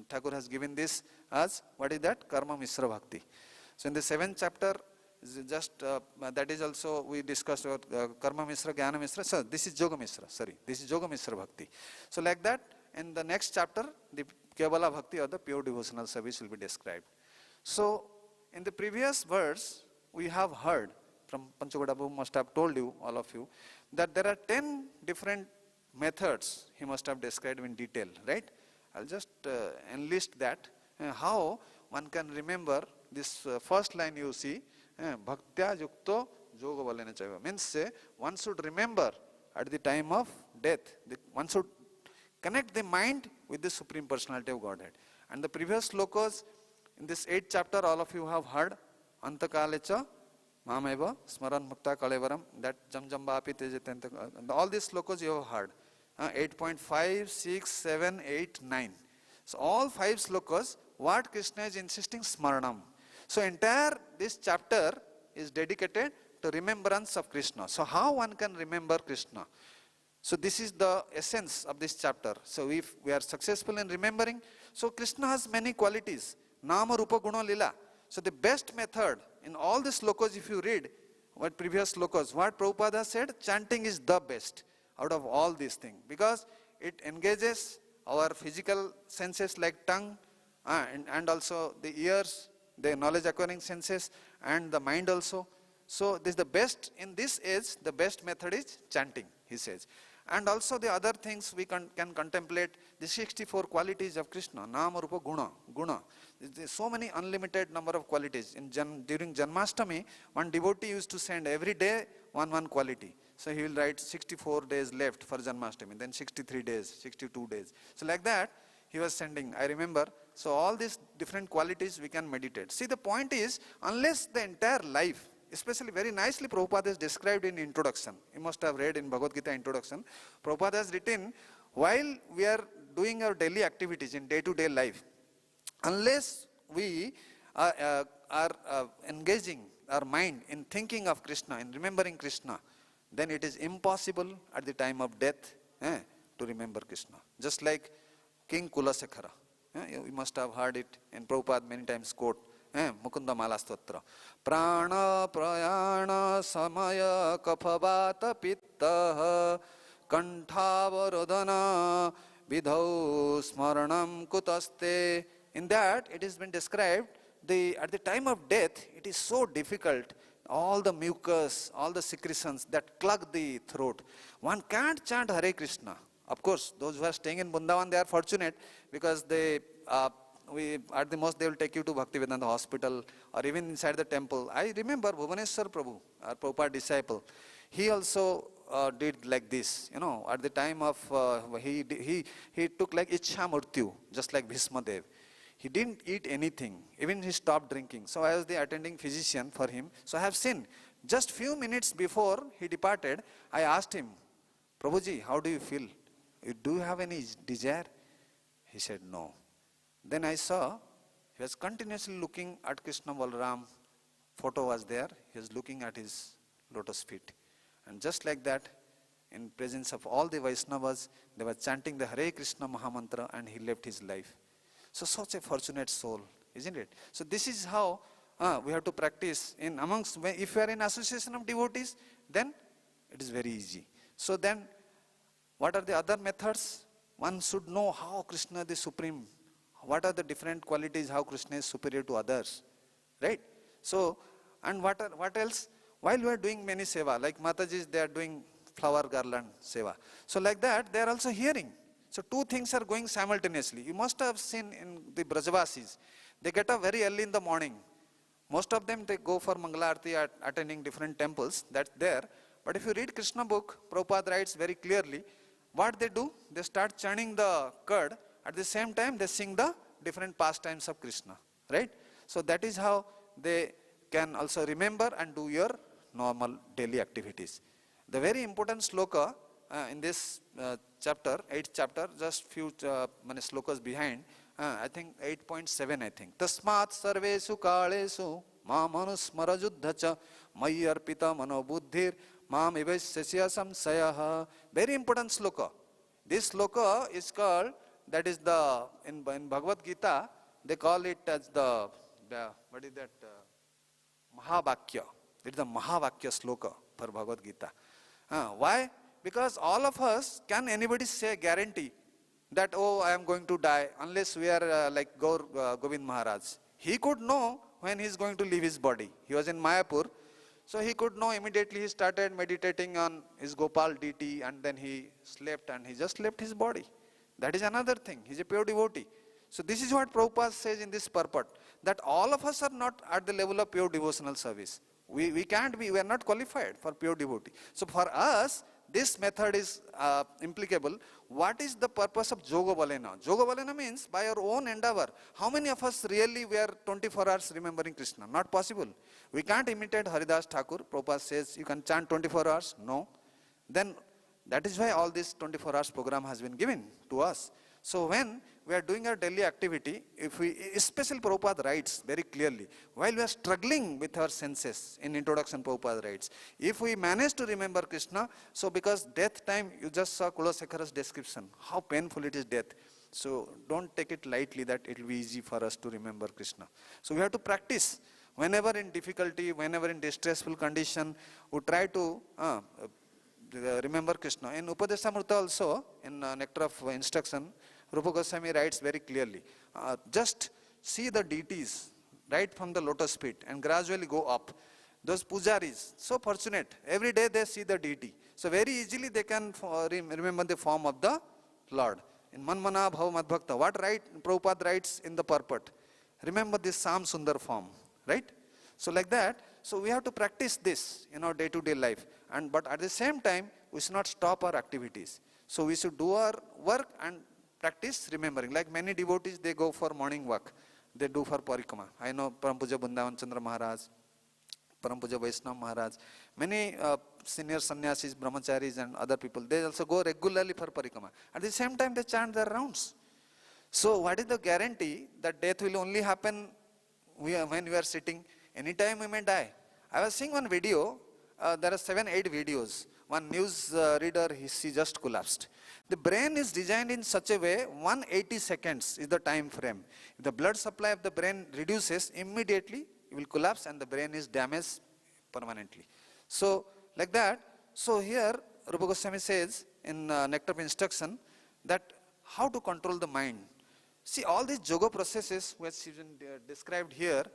Thakur has given this as, what is that? Karma Misra Bhakti. So in the 7th chapter, just that is also we discussed about Karma Misra, Jnana Misra. So this is Yoga Misra, this is Yoga Misra Bhakti. So like that, in the next chapter, the Kevala Bhakti or the pure devotional service will be described. So in the previous verse, we have heard from Panchagoda Prabhu must have told you, all of you, that there are 10 different methods he must have described in detail, right? I'll just enlist that, how one can remember this first line you see, bhaktyā yukto yoga-balena caiva. Means one should remember at the time of death, one should connect the mind with the Supreme Personality of Godhead. And the previous slokas in this 8th chapter, all of you have heard, ānta-kāle ca māmeva smaran mukta kalevaram, that jam jam bāpi tejate, all these slokas you have heard. 8.5, 6, 7, 8, 9. So all 5 slokas, what Krishna is insisting, smaranam. So entire this chapter is dedicated to remembrance of Krishna. So how one can remember Krishna? So this is the essence of this chapter. So if we are successful in remembering, so Krishna has many qualities. Nama, Rupa, Guna, Lila. So the best method in all the slokas, if you read what previous slokas, what Prabhupada said, chanting is the best out of all these things, because it engages our physical senses like tongue and also the ears, the knowledge acquiring senses, and the mind also. So this is the best in this age, the best method is chanting, he says. And also the other things we can contemplate, the 64 qualities of Krishna, Nama, Rupa, Guna. There so many unlimited number of qualities. During Janmashtami, one devotee used to send every day one quality. So he will write 64 days left for Janmashtami, then 63 days, 62 days. So like that, he was sending, I remember. So all these different qualities we can meditate. See, the point is, unless the entire life, especially very nicely Prabhupada is described in introduction. You must have read in Bhagavad Gita introduction. Prabhupada has written, while we are doing our daily activities in day-to-day life, unless we are engaging our mind in thinking of Krishna, in remembering Krishna, then it is impossible at the time of death to remember Krishna. Just like King Kulasekhara. You must have heard it in Prabhupada many times quote. Mukunda Mala Stotra. Prāṇa prayāṇa samyak kaphavata pitta kanthavarodhana vidhau smaranam kutaste. In that it has been described, at the time of death, it is so difficult. All the mucus, all the secretions that clog the throat. One can't chant Hare Krishna. Of course, those who are staying in Vrindavan, they are fortunate because at the most they will take you to Bhaktivedanta hospital or even inside the temple. I remember Bhuvaneshwar Prabhu, our Prabhupada disciple. He also did like this. At the time of he took like Ichha Murtyu, just like Bhishma Dev. He didn't eat anything. Even he stopped drinking. So I was the attending physician for him. So I have seen, just few minutes before he departed, I asked him, Prabhuji, how do you feel? Do you have any desire? He said, no. Then I saw, he was continuously looking at Krishna Balaram. Photo was there. He was looking at his lotus feet. And just like that, in presence of all the Vaishnavas, they were chanting the Hare Krishna Mahamantra and he left his life. So such a fortunate soul, isn't it? So this is how we have to practice if you are in association of devotees, then it is very easy. So then, what are the other methods? One should know how Krishna is supreme. What are the different qualities, how Krishna is superior to others, right? So, and what else? While we are doing many seva, like Matajis, they are doing flower garland seva. So like that, they are also hearing. So two things are going simultaneously. You must have seen in the Brajavasis, they get up very early in the morning. Most of them, they go for Mangala Arati at attending different temples, that's there. But if you read Krishna book, Prabhupada writes very clearly, what they do, they start churning the curd, at the same time they sing the different pastimes of Krishna, right? So that is how they can also remember and do your normal daily activities. The very important sloka in this chapter, 8th chapter, just few slokas behind, I think 8.7 I think. Tasmat sarvesu kālesu māmanusmara juddhaca mayyarpita manobuddhir Mam āveśya samsayah. Very important sloka. This sloka is called, that is the, in Bhagavad Gita, they call it as the what is that? Mahabhakya. It is the Mahabhakya sloka for Bhagavad Gita. Why? Because all of us, can anybody say guarantee that, oh, I am going to die, unless we are like Govind Maharaj. He could know when he is going to leave his body. He was in Mayapur, so he could know immediately. He started meditating on his Gopal deity, and then he slept, and he just left his body. That is another thing. He is a pure devotee. So this is what Prabhupada says in this purport, that all of us are not at the level of pure devotional service. We can't be, we are not qualified for pure devotee. So for us, this method is implicable. What is the purpose of yoga-balena? Yoga-balena means by our own endeavor. How many of us really we are 24 hours remembering Krishna? Not possible. We can't imitate Haridas Thakur. Prabhupada says you can chant 24 hours. No. Then that is why all this 24 hours program has been given to us. So when we are doing our daily activity, if we, especially Prabhupada writes very clearly, while we are struggling with our senses, in introduction Prabhupada writes, if we manage to remember Krishna, so because death time, you just saw Kulashekhara's description, how painful it is death. So don't take it lightly that it will be easy for us to remember Krishna. So we have to practice. Whenever in difficulty, whenever in distressful condition, we try to remember Krishna. In Upadeshamrita also, in Nectar of Instruction, Rupa Goswami writes very clearly, just see the deities right from the lotus feet and gradually go up. Those pujaris, so fortunate, every day they see the deity. So very easily they can remember the form of the Lord. In Manmana Bhav Madbhakta, what Prabhupada writes in the purport? Remember this Sam Sundar form, right? So like that, so we have to practice this in our day-to-day life. But at the same time, we should not stop our activities. So we should do our work and practice remembering. Like many devotees, they go for morning walk. They do for parikama. I know Param Puja Vrindavan Chandra Maharaj, Param Puja Vaishnava Maharaj, many senior sannyasis, brahmacharis and other people, they also go regularly for parikama. At the same time, they chant their rounds. So what is the guarantee that death will only happen when we are sitting? Anytime we may die. I was seeing one video, there are 7-8 videos. One news reader, she just collapsed. The brain is designed in such a way, 180 seconds is the time frame. If the blood supply of the brain reduces, immediately it will collapse and the brain is damaged permanently. So, like that, so here Rupa Goswami says in Nectar of Instruction that how to control the mind. See, all these yoga processes which is described here,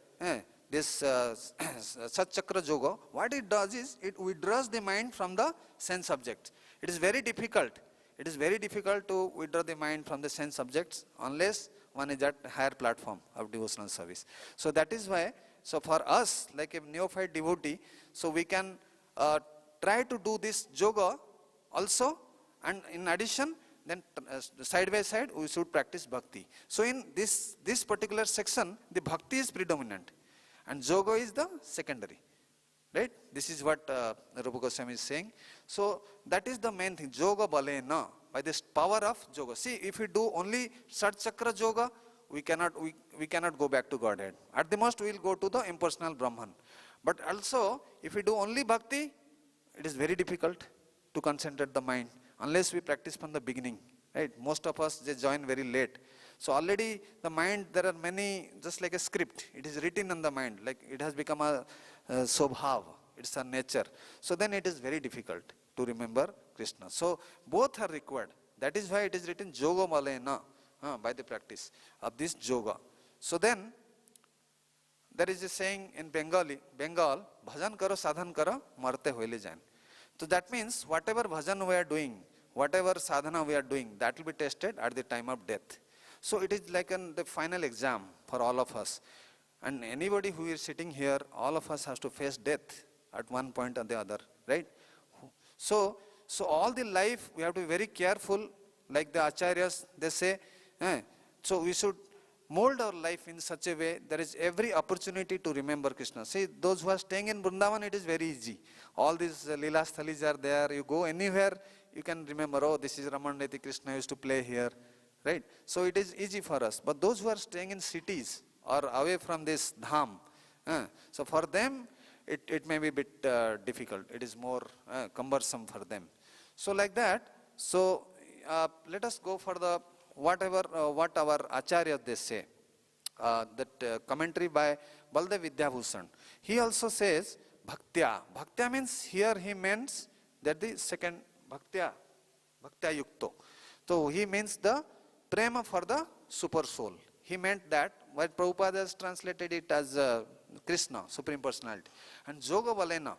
this Satchakra yoga, what it does is, it withdraws the mind from the sense objects. It is very difficult. It is very difficult to withdraw the mind from the sense objects unless one is at higher platform of devotional service. So that is why, so for us, like a neophyte devotee, so we can try to do this yoga also, and in addition, then side by side, we should practice bhakti. So in this particular section, the bhakti is predominant and yoga is the secondary. Right? This is what Rupa Goswami is saying. So that is the main thing, yoga-balena, by this power of yoga. See, if we do only Satchakra yoga, we cannot go back to Godhead. At the most, we will go to the impersonal Brahman. But also, if we do only bhakti, it is very difficult to concentrate the mind, unless we practice from the beginning. Right? Most of us, they join very late. So already the mind, there are many, just like a script, it is written in the mind, like it has become a sobhav, it's a nature. So then it is very difficult to remember Krishna. So both are required. That is why it is written yoga-balena, by the practice of this yoga. So then, there is a saying in Bengal, bhajan karo sadhan karo, marte hoile jain. So that means whatever bhajan we are doing, whatever sadhana we are doing, that will be tested at the time of death. So it is like the final exam for all of us. And anybody who is sitting here, all of us has to face death at one point or the other, right? So all the life we have to be very careful, like the acharyas, they say, so we should mold our life in such a way there is every opportunity to remember Krishna. See, those who are staying in Vrindavan, it is very easy. All these Leela Sthalis are there. You go anywhere, you can remember, oh, this is Ramaneti, Krishna used to play here, right? So it is easy for us. But those who are staying in cities or away from this dham, so for them, it may be a bit difficult. It is more cumbersome for them. So like that, so let us go for the whatever what our Acharya they say. That commentary by Baldev Vidyabhushan. He also says bhaktyā. Bhaktyā means here he means that the second bhaktyā yukto. So he means the prema for the super soul. He meant that, what Prabhupada has translated it as Krishna, Supreme Personality. And yoga-balena,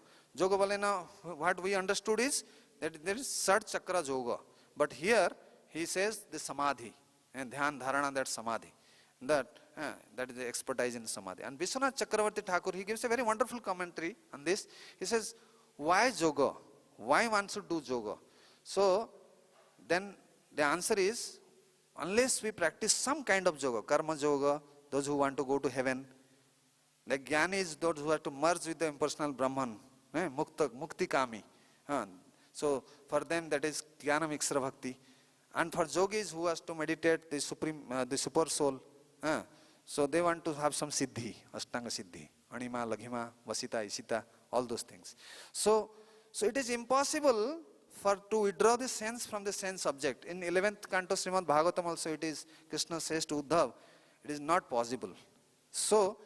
what we understood is that there is Sat Chakra Yoga. But here he says the Samadhi, and Dhyan Dharana, that Samadhi. That is the expertise in Samadhi. And Vishwanath Chakravarti Thakur, he gives a very wonderful commentary on this. He says, why yoga? Why one should do yoga? So, then the answer is, unless we practice some kind of yoga, karma yoga, those who want to go to heaven, like jnanis, those who have to merge with the impersonal Brahman, mukti kami. So, for them that is jnana mixra bhakti. And for yogis who has to meditate the supreme, the super soul, so they want to have some siddhi, ashtanga siddhi, anima, laghima, vasita, isita, all those things. So it is impossible to withdraw the sense from the sense object. In 11th canto Srimad Bhagavatam also it is, Krishna says to Uddhav, it is not possible. So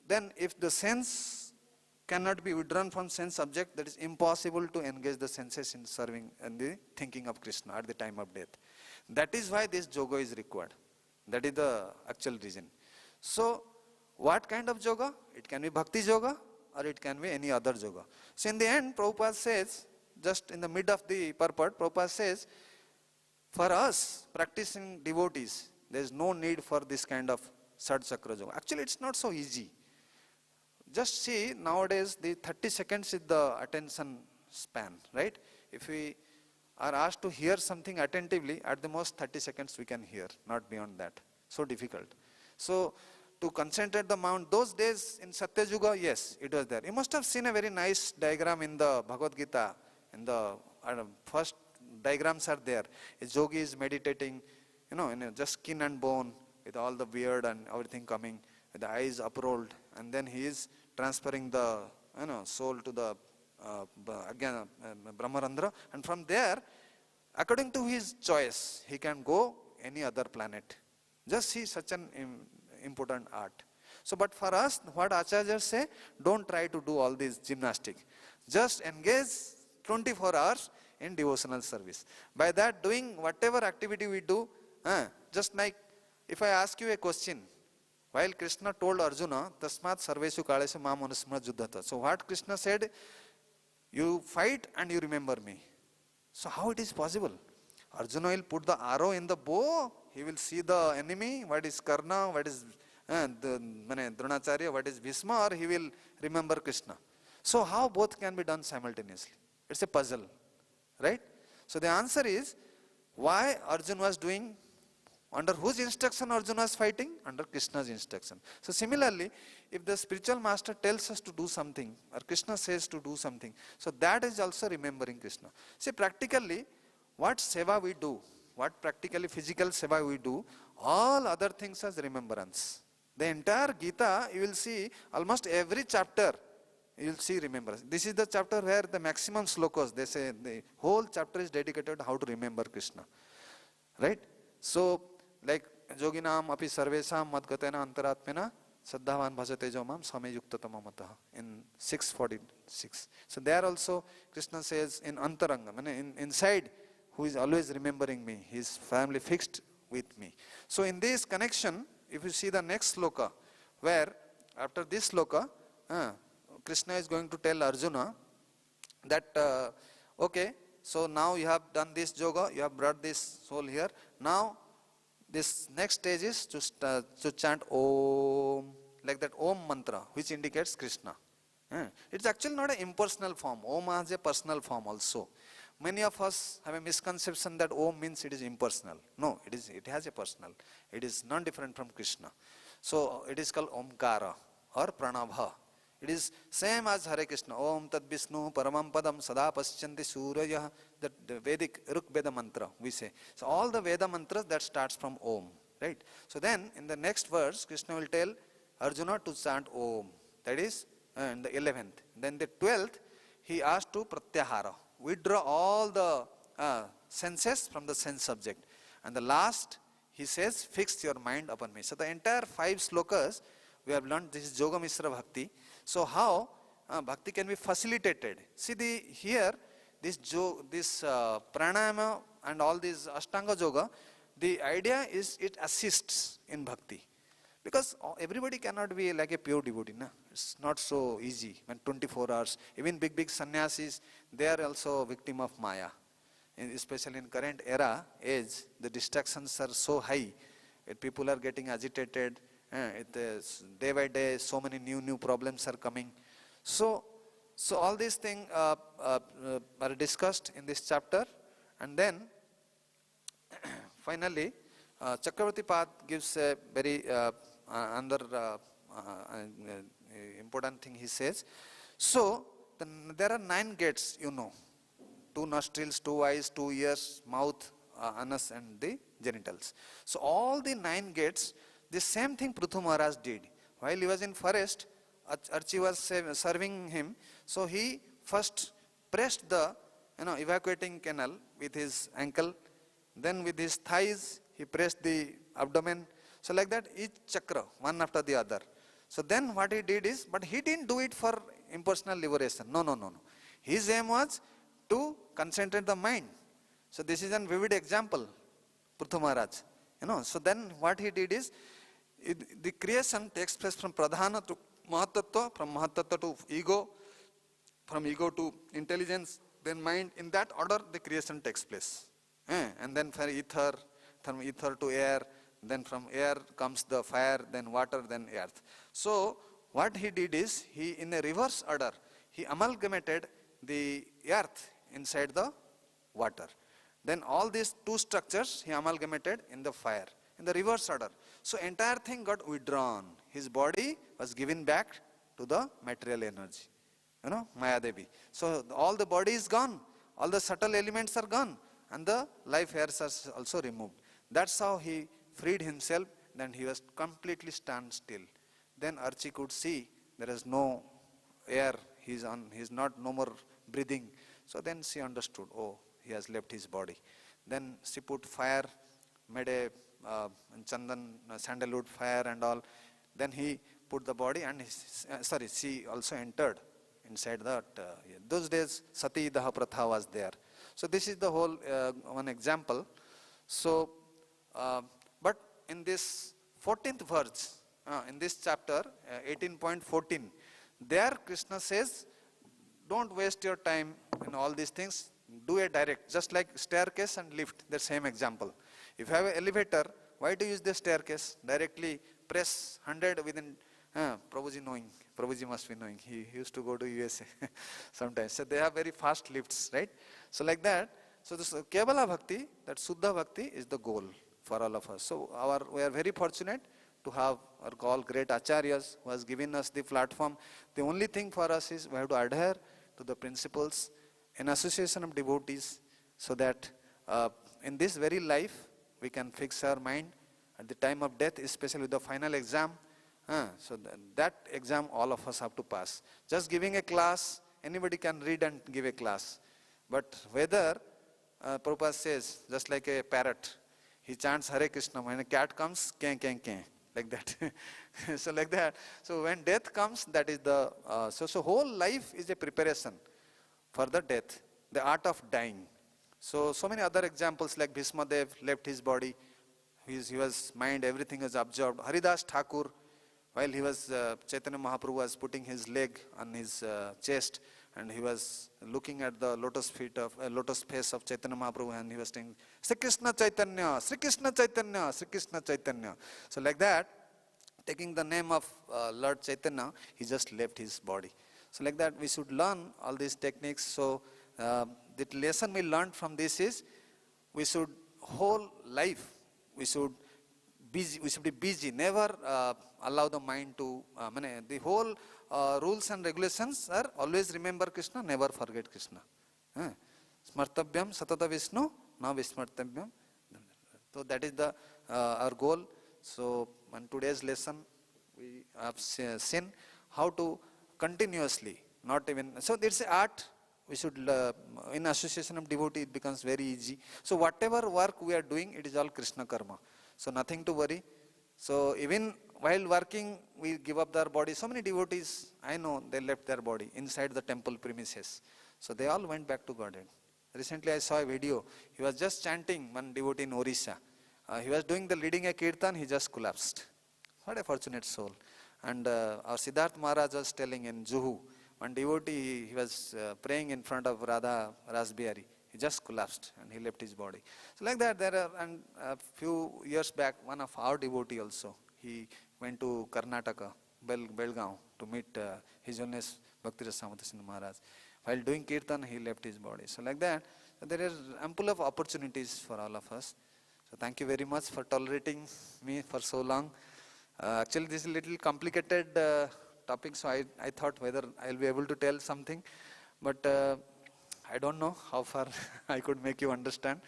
then if the sense cannot be withdrawn from sense object, that is impossible to engage the senses in serving and the thinking of Krishna at the time of death. That is why this yoga is required. That is the actual reason. So what kind of yoga? It can be bhakti yoga or it can be any other yoga. So in the end, Prabhupada says, just in the mid of the purport, Prabhupada says, for us practicing devotees, there is no need for this kind of Sad Chakra yoga. Actually, it's not so easy. Just see, nowadays the 30 seconds is the attention span, right? If we are asked to hear something attentively, at the most 30 seconds we can hear, not beyond that. So difficult. So to concentrate the mind, those days in Satya Yuga, yes, it was there. You must have seen a very nice diagram in the Bhagavad Gita. In the first diagrams are there. A yogi is meditating, in just skin and bone, with all the beard and everything coming, with the eyes uprolled, and then he is transferring the soul to the Brahmarandhra, and from there, according to his choice, he can go any other planet. Just see such an important art. So, but for us, what Acharyas say, don't try to do all this gymnastic. Just engage 24 hours in devotional service. By that, doing whatever activity we do, just like if I ask you a question, while Krishna told Arjuna, Tasmat sarveshu kaleshu mam anusmara juddhata. So what Krishna said, you fight and you remember me. So how it is possible? Arjuna will put the arrow in the bow, he will see the enemy, what is Karna, what is Dronacharya, what is Bhishma, or he will remember Krishna. So how both can be done simultaneously? It's a puzzle, right? So the answer is, why Arjuna was doing, under whose instruction Arjuna was fighting? Under Krishna's instruction. So similarly, if the spiritual master tells us to do something, or Krishna says to do something, so that is also remembering Krishna. See, practically, what seva we do, what practically physical seva we do, all other things as remembrance. The entire Gita, you will see, almost every chapter, you will see remembrance. This is the chapter where the maximum slokas, they say, the whole chapter is dedicated how to remember Krishna. Right? So, like, yoginam api sarvesam madgatena antaratmena saddhavan bhajate jomam same yuktatama mataha in 646. So there also Krishna says in antaranga, inside, who is always remembering me, he is firmly fixed with me. So in this connection, if you see the next sloka, where after this sloka, Krishna is going to tell Arjuna that, okay, so now you have done this yoga, you have brought this soul here. Now, this next stage is to chant Om, like that Om mantra, which indicates Krishna. It's actually not an impersonal form. Om has a personal form also. Many of us have a misconception that Om means it is impersonal. No, it has a personal. It is non-different from Krishna. So it is called Omkara or Pranabha. It is same as Hare Krishna. Om Tad Vishnu Paramam Padam Sada Paschanti Surya. That the Vedic Ruk Veda mantra we say. So all the Veda mantras that starts from Om. Right? So then in the next verse, Krishna will tell Arjuna to chant Om. That is and the 11th. Then the 12th, he asked to pratyahara, withdraw all the senses from the sense subject. And the last, he says, fix your mind upon me. So the entire 5 slokas we have learned. This is Yoga Mishra Bhakti. So how bhakti can be facilitated? See here, this pranayama and all these Ashtanga Yoga, the idea is it assists in bhakti. Because everybody cannot be like a pure devotee. Na? It's not so easy. When 24 hours, even big sannyasis, they are also victim of Maya. Especially in current era, age, the distractions are so high. People are getting agitated. Day by day, so many new problems are coming. So all these things are discussed in this chapter. And then, finally, Chakravarti Pad gives a very another important thing he says. So, there are 9 gates, 2 nostrils, 2 eyes, 2 ears, mouth, anus and the genitals. So, all the 9 gates, the same thing Prithu Maharaj did. While he was in forest, Archi was serving him. So, he first pressed the evacuating canal with his ankle. Then with his thighs, he pressed the abdomen. So like that, each chakra, one after the other. So then what he did is, but he didn't do it for impersonal liberation. No. His aim was to concentrate the mind. So this is a vivid example, Prithu Maharaj. So then what he did is, the creation takes place from pradhana to mahatattva, from mahatattva to ego, from ego to intelligence, then mind. In that order, the creation takes place. And then for ether, from ether to air, then from air comes the fire, then water, then earth. So what he did is, he in a reverse order, he amalgamated the earth inside the water. Then all these 2 structures he amalgamated in the fire, in the reverse order. So entire thing got withdrawn. His body was given back to the material energy, Maya Devi. So all the body is gone, all the subtle elements are gone, and the life airs are also removed. That's how he freed himself. Then he was completely stand still. Then Archi could see there is no air, he's no more breathing. So then she understood, oh, he has left his body. Then she put fire, made a chandan, sandalwood fire and all. Then he put the body and she also entered inside that. Those days Sati Daha Pratha was there. So this is the whole one example. So, but in this 14th verse, in this chapter 18.14, there Krishna says, don't waste your time in all these things. Do a direct, just like staircase and lift, the same example. If you have an elevator, why do you use the staircase? Directly press 100 within, Prabhuji knowing, Prabhuji must be knowing, he used to go to USA sometimes. So they have very fast lifts, right? So like that, so this Kevala Bhakti, that Suddha Bhakti is the goal for all of us. So we are very fortunate to have all great acharyas who has given us the platform. The only thing for us is we have to adhere to the principles in association of devotees, so that in this very life we can fix our mind at the time of death, especially with the final exam. So that exam all of us have to pass. Just giving a class, anybody can read and give a class. But whether, Prabhupada says, just like a parrot, he chants Hare Krishna, when a cat comes, ken, like that. So like that. So when death comes, that is the, so whole life is a preparation for the death, the art of dying. So many other examples, like Bhishma Dev left his body, he was mind, everything was absorbed. Haridas Thakur, while he was, Chaitanya Mahaprabhu was putting his leg on his chest, and he was looking at the lotus face of Chaitanya Mahaprabhu, and he was saying, Sri Krishna Chaitanya, Sri Krishna Chaitanya, Sri Krishna Chaitanya. So like that, taking the name of Lord Chaitanya, he just left his body. So like that, we should learn all these techniques. So the lesson we learned from this is, we should, whole life, we should be busy, never allow the mind to, the whole rules and regulations are always remember Krishna, never forget Krishna. Smartavyam satata Vishnu, na vismartavyam. So that is our goal. So in today's lesson, we have seen how to continuously, not even, so there's an art. We should, in association of devotee, it becomes very easy. So whatever work we are doing, it is all Krishna karma. So nothing to worry. So even while working, we give up their body. So many devotees, I know, they left their body inside the temple premises. So they all went back to Godhead. Recently I saw a video. He was just chanting, one devotee in Orissa. He was doing the leading a kirtan, he just collapsed. What a fortunate soul. And our Siddhartha Maharaj was telling in Juhu, one devotee, he was praying in front of Radha Rasbihari. He just collapsed and he left his body. So like that, there are, and a few years back, one of our devotee also, he went to Karnataka, Belgaum, to meet His Holiness Bhakti Rasamatasinha Maharaj. While doing kirtan, he left his body. So like that, there is ample of opportunities for all of us. So thank you very much for tolerating me for so long. Actually, this is a little complicated topic, so I thought whether I'll be able to tell something, but I don't know how far I could make you understand.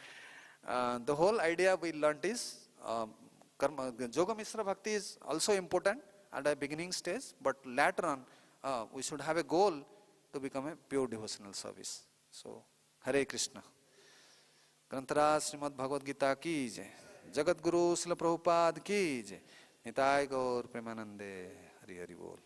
The whole idea we learnt is Yoga Mishra Bhakti is also important at a beginning stage, but later on we should have a goal to become a pure devotional service. So, Hare Krishna. Granthara Srimad Bhagavad Gita ki jai, Jagat Guru Srila Prabhupada ki jai, Nitai Gaur Premanande, Hari Hari Bol.